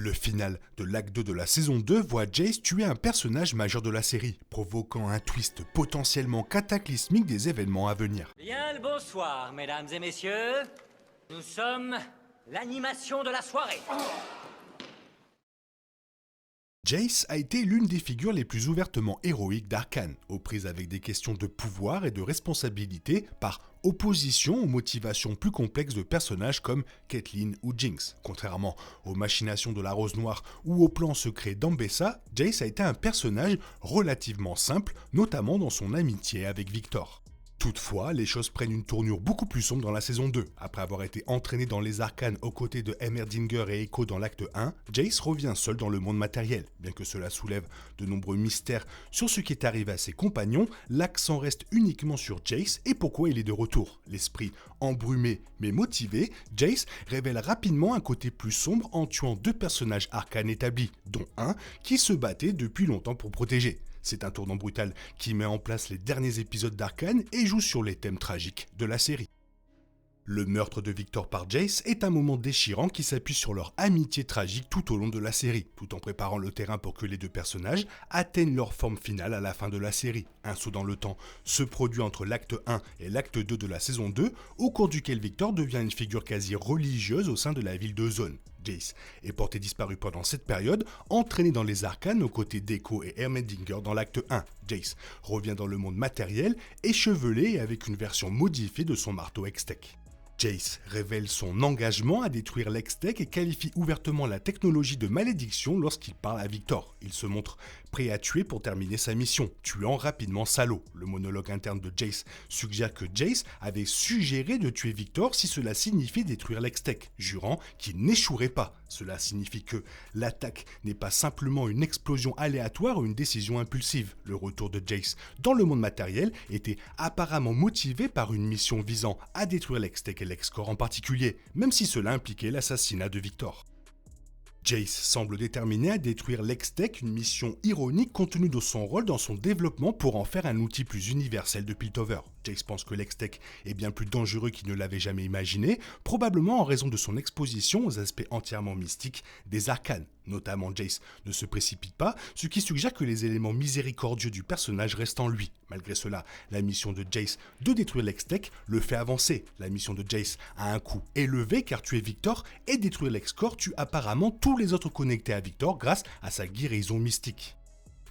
Le final de l'acte 2 de la saison 2 voit Jace tuer un personnage majeur de la série, provoquant un twist potentiellement cataclysmique des événements à venir. Bien le bonsoir, mesdames et messieurs. Nous sommes l'animation de la soirée. Jace a été l'une des figures les plus ouvertement héroïques d'Arcane, aux prises avec des questions de pouvoir et de responsabilité par opposition aux motivations plus complexes de personnages comme Caitlyn ou Jinx. Contrairement aux machinations de la Rose Noire ou aux plans secrets d'Ambessa, Jace a été un personnage relativement simple, notamment dans son amitié avec Victor. Toutefois, les choses prennent une tournure beaucoup plus sombre dans la saison 2. Après avoir été entraîné dans les arcanes aux côtés de Heimerdinger et Echo dans l'acte 1, Jace revient seul dans le monde matériel. Bien que cela soulève de nombreux mystères sur ce qui est arrivé à ses compagnons, l'accent reste uniquement sur Jace et pourquoi il est de retour. L'esprit embrumé mais motivé, Jace révèle rapidement un côté plus sombre en tuant deux personnages arcanes établis, dont un qui se battait depuis longtemps pour protéger. C'est un tournant brutal qui met en place les derniers épisodes d'Arcane et joue sur les thèmes tragiques de la série. Le meurtre de Victor par Jace est un moment déchirant qui s'appuie sur leur amitié tragique tout au long de la série, tout en préparant le terrain pour que les deux personnages atteignent leur forme finale à la fin de la série. Un saut dans le temps se produit entre l'acte 1 et l'acte 2 de la saison 2, au cours duquel Victor devient une figure quasi religieuse au sein de la ville de Zaun. Jace est porté disparu pendant cette période, entraîné dans les arcanes aux côtés d'Echo et Heimerdinger dans l'acte 1. Jace revient dans le monde matériel, échevelé et avec une version modifiée de son marteau Hextech. Jace révèle son engagement à détruire l'Hextech et qualifie ouvertement la technologie de malédiction lorsqu'il parle à Victor. Il se montre prêt à tuer pour terminer sa mission, tuant rapidement Salo. Le monologue interne de Jace suggère que Jace avait suggéré de tuer Victor si cela signifiait détruire l'Hextech, jurant qu'il n'échouerait pas. Cela signifie que l'attaque n'est pas simplement une explosion aléatoire ou une décision impulsive. Le retour de Jace dans le monde matériel était apparemment motivé par une mission visant à détruire l'Hextech et l'X-Corps en particulier, même si cela impliquait l'assassinat de Victor. Jace semble déterminé à détruire l'Hextech, une mission ironique compte tenu de son rôle dans son développement pour en faire un outil plus universel de Piltover. Jace pense que l'Hextech est bien plus dangereux qu'il ne l'avait jamais imaginé, probablement en raison de son exposition aux aspects entièrement mystiques des arcanes. Notamment, Jace ne se précipite pas, ce qui suggère que les éléments miséricordieux du personnage restent en lui. Malgré cela, la mission de Jace de détruire l'Hextech le fait avancer. La mission de Jace a un coût élevé car tuer Victor et détruire l'X-Corps tue apparemment tous les autres connectés à Victor grâce à sa guérison mystique.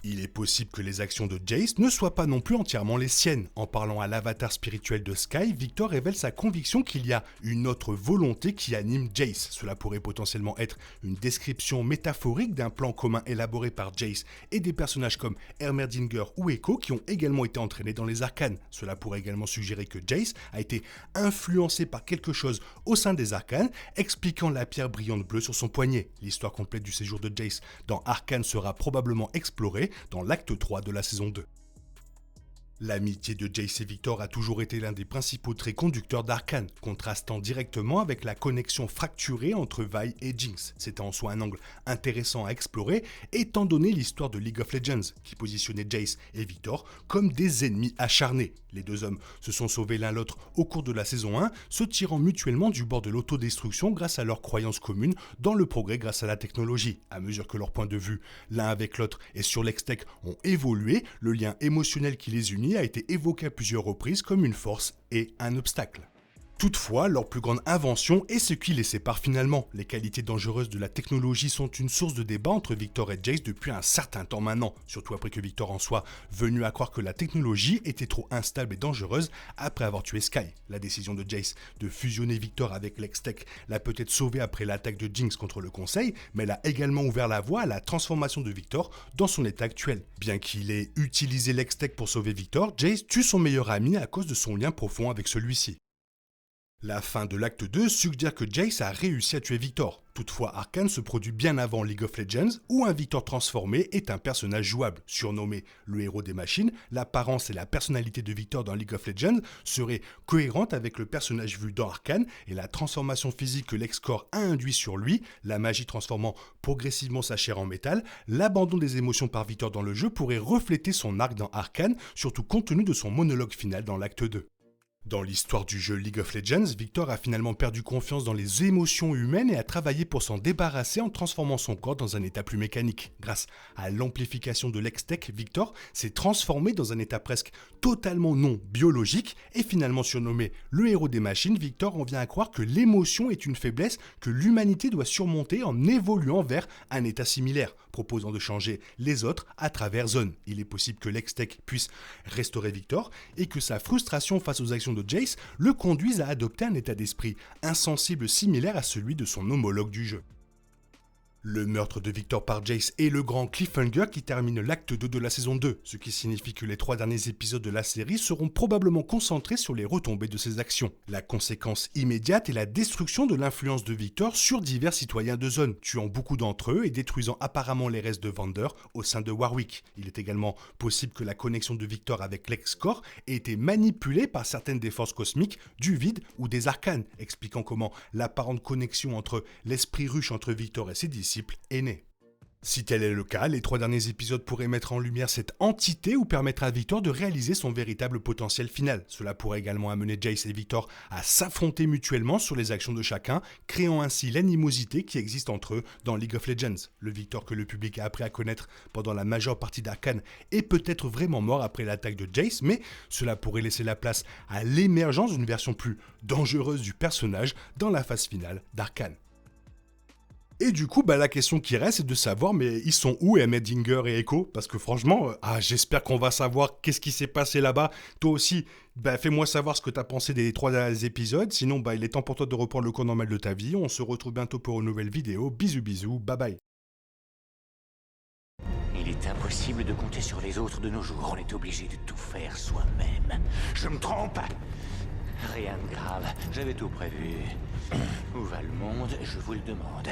Il est possible que les actions de Jace ne soient pas non plus entièrement les siennes. En parlant à l'avatar spirituel de Sky, Victor révèle sa conviction qu'il y a une autre volonté qui anime Jace. Cela pourrait potentiellement être une description métaphorique d'un plan commun élaboré par Jace et des personnages comme Heimerdinger ou Echo qui ont également été entraînés dans les arcanes. Cela pourrait également suggérer que Jace a été influencé par quelque chose au sein des arcanes, expliquant la pierre brillante bleue sur son poignet. L'histoire complète du séjour de Jace dans Arcane sera probablement explorée dans l'acte 3 de la saison 2. L'amitié de Jace et Victor a toujours été l'un des principaux traits conducteurs d'Arcane, contrastant directement avec la connexion fracturée entre Vi et Jinx. C'était en soi un angle intéressant à explorer, étant donné l'histoire de League of Legends, qui positionnait Jace et Victor comme des ennemis acharnés. Les deux hommes se sont sauvés l'un l'autre au cours de la saison 1, se tirant mutuellement du bord de l'autodestruction grâce à leur croyance commune dans le progrès grâce à la technologie. À mesure que leurs points de vue, l'un avec l'autre et sur l'Hextech, ont évolué, le lien émotionnel qui les unit a été évoqué à plusieurs reprises comme une force et un obstacle. Toutefois, leur plus grande invention est ce qui les sépare finalement. Les qualités dangereuses de la technologie sont une source de débat entre Victor et Jace depuis un certain temps maintenant, surtout après que Victor en soit venu à croire que la technologie était trop instable et dangereuse après avoir tué Sky. La décision de Jace de fusionner Victor avec l'Hextech l'a peut-être sauvé après l'attaque de Jinx contre le Conseil, mais elle a également ouvert la voie à la transformation de Victor dans son état actuel. Bien qu'il ait utilisé l'Hextech pour sauver Victor, Jace tue son meilleur ami à cause de son lien profond avec celui-ci. La fin de l'acte 2 suggère que Jace a réussi à tuer Victor. Toutefois, Arcane se produit bien avant League of Legends, où un Victor transformé est un personnage jouable. Surnommé le héros des machines, l'apparence et la personnalité de Victor dans League of Legends seraient cohérentes avec le personnage vu dans Arcane et la transformation physique que l'X-Corps a induit sur lui, la magie transformant progressivement sa chair en métal. L'abandon des émotions par Victor dans le jeu pourrait refléter son arc dans Arcane, surtout compte tenu de son monologue final dans l'acte 2. Dans l'histoire du jeu League of Legends, Victor a finalement perdu confiance dans les émotions humaines et a travaillé pour s'en débarrasser en transformant son corps dans un état plus mécanique. Grâce à l'amplification de l'Hextech, Victor s'est transformé dans un état presque totalement non biologique et finalement surnommé le héros des machines. Victor en vient à croire que l'émotion est une faiblesse que l'humanité doit surmonter en évoluant vers un état similaire, proposant de changer les autres à travers Zone. Il est possible que l'Hextech puisse restaurer Victor et que sa frustration face aux actions de Jace le conduise à adopter un état d'esprit insensible similaire à celui de son homologue du jeu. Le meurtre de Victor par Jace est le grand cliffhanger qui termine l'acte 2 de la saison 2, ce qui signifie que les 3 derniers épisodes de la série seront probablement concentrés sur les retombées de ses actions. La conséquence immédiate est la destruction de l'influence de Victor sur divers citoyens de Zone, tuant beaucoup d'entre eux et détruisant apparemment les restes de Vander au sein de Warwick. Il est également possible que la connexion de Victor avec l'Hex-Core ait été manipulée par certaines des forces cosmiques, du vide ou des arcanes, expliquant comment l'apparente connexion entre l'esprit ruche entre Victor et ses disciples est né. Si tel est le cas, les 3 derniers épisodes pourraient mettre en lumière cette entité ou permettre à Victor de réaliser son véritable potentiel final. Cela pourrait également amener Jace et Victor à s'affronter mutuellement sur les actions de chacun, créant ainsi l'animosité qui existe entre eux dans League of Legends. Le Victor que le public a appris à connaître pendant la majeure partie d'Arcane est peut-être vraiment mort après l'attaque de Jace, mais cela pourrait laisser la place à l'émergence d'une version plus dangereuse du personnage dans la phase finale d'Arcane. Et du coup, la question qui reste, c'est de savoir, mais ils sont où Heimerdinger et Echo? Parce que franchement, j'espère qu'on va savoir qu'est-ce qui s'est passé là-bas. Toi aussi, fais-moi savoir ce que t'as pensé des 3 derniers épisodes. Sinon, il est temps pour toi de reprendre le cours normal de ta vie. On se retrouve bientôt pour une nouvelle vidéo. Bisous, bisous, bye bye. Il est impossible de compter sur les autres de nos jours. On est obligé de tout faire soi-même. Je me trompe? Rien de grave, j'avais tout prévu. Où va le monde, je vous le demande.